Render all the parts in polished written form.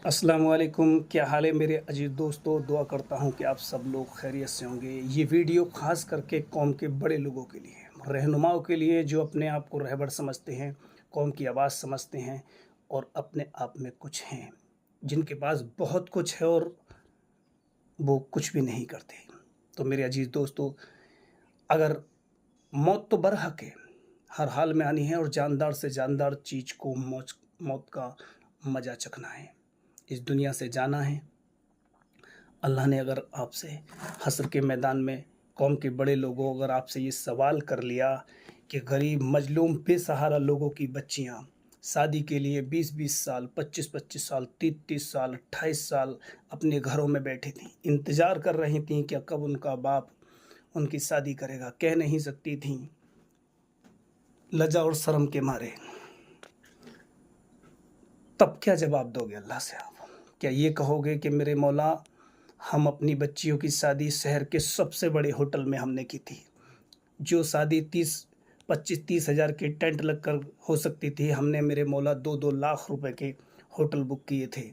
अस्सलाम वालेकुम, क्या हाल है मेरे अजीज़ दोस्तों। दुआ करता हूँ कि आप सब लोग खैरियत से होंगे। ये वीडियो ख़ास करके कौम के बड़े लोगों के लिए, रहनुमाओं के लिए, जो अपने आप को रहबर समझते हैं, कौम की आवाज़ समझते हैं और अपने आप में कुछ हैं, जिनके पास बहुत कुछ है और वो कुछ भी नहीं करते। तो मेरे अजीज़ दोस्तों, अगर मौत तो बरहक है, हर हाल में आनी है और जानदार से जानदार चीज़ को मौत का मज़ा चखना है, इस दुनिया से जाना है। अल्लाह ने अगर आपसे हश्र के मैदान में कौम के बड़े लोगों अगर आपसे ये सवाल कर लिया कि गरीब मजलूम बेसहारा लोगों की बच्चियां शादी के लिए 20-20 साल, 25-25 साल, 30-30 साल, 28 साल अपने घरों में बैठी थीं, इंतज़ार कर रही थीं कि कब उनका बाप उनकी शादी करेगा, कह नहीं सकती थीं लज्जा और शर्म के मारे। तब क्या जवाब दोगे अल्लाह से आप? क्या ये कहोगे कि मेरे मौला, हम अपनी बच्चियों की शादी शहर के सबसे बड़े होटल में हमने की थी, जो शादी 25-30 हज़ार के टेंट लगकर हो सकती थी, हमने मेरे मौला 2-2 लाख रुपए के होटल बुक किए थे।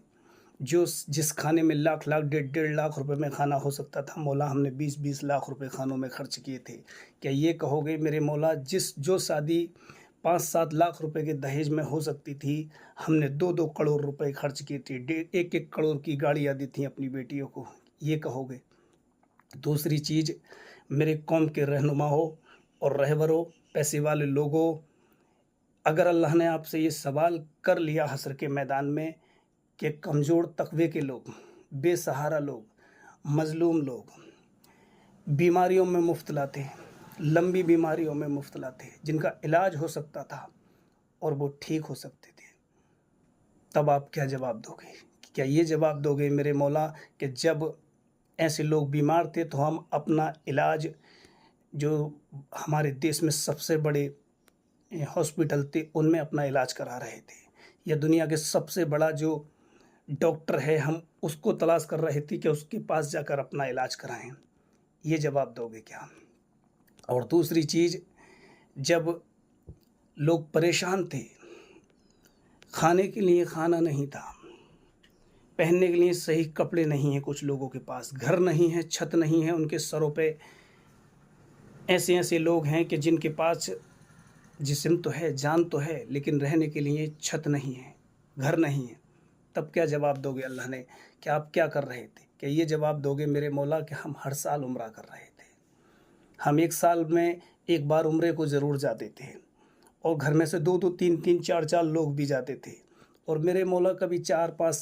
जो जिस खाने में लाख-लाख, डेढ़-डेढ़ लाख रुपए में खाना हो सकता था, मौला हमने 20-20 लाख रुपए खानों में खर्च किए थे। क्या ये कहोगे मेरे मौला, जो शादी 5-7 लाख रुपए के दहेज में हो सकती थी, हमने 2-2 करोड़ रुपए खर्च किए थे, 1-1 करोड़ की गाड़ियाँ दी थी अपनी बेटियों को, ये कहोगे? दूसरी चीज़, मेरे कौम के रहनुमाओं और रहबरों, पैसे वाले लोगों, अगर अल्लाह ने आपसे ये सवाल कर लिया हश्र के मैदान में कि कमज़ोर तक़वे के लोग, बेसहारा लोग, मज़लूम लोग, बीमारियों में मुब्तला थे, लंबी बीमारियों में मुब्तला थे, जिनका इलाज हो सकता था और वो ठीक हो सकते थे, तब आप क्या जवाब दोगे? क्या ये जवाब दोगे मेरे मौला कि जब ऐसे लोग बीमार थे तो हम अपना इलाज, जो हमारे देश में सबसे बड़े हॉस्पिटल थे, उनमें अपना इलाज करा रहे थे, या दुनिया के सबसे बड़ा जो डॉक्टर है, हम उसको तलाश कर रहे थे कि उसके पास जाकर अपना इलाज कराएँ? ये जवाब दोगे क्या? और दूसरी चीज़, जब लोग परेशान थे, खाने के लिए खाना नहीं था, पहनने के लिए सही कपड़े नहीं हैं, कुछ लोगों के पास घर नहीं है, छत नहीं है, उनके सरों पे ऐसे-ऐसे लोग हैं कि जिनके पास जिस्म तो है, जान तो है, लेकिन रहने के लिए छत नहीं है, घर नहीं है। तब क्या जवाब दोगे अल्लाह ने कि आप क्या कर रहे थे? क्या ये जवाब दोगे मेरे मौला कि हम हर साल उम्रा कर रहे थे, हम 1 साल में 1 बार उम्रे को ज़रूर जाते थे और घर में से 2-2, 3-3, 4-4 लोग भी जाते थे, और मेरे मौला कभी 4-5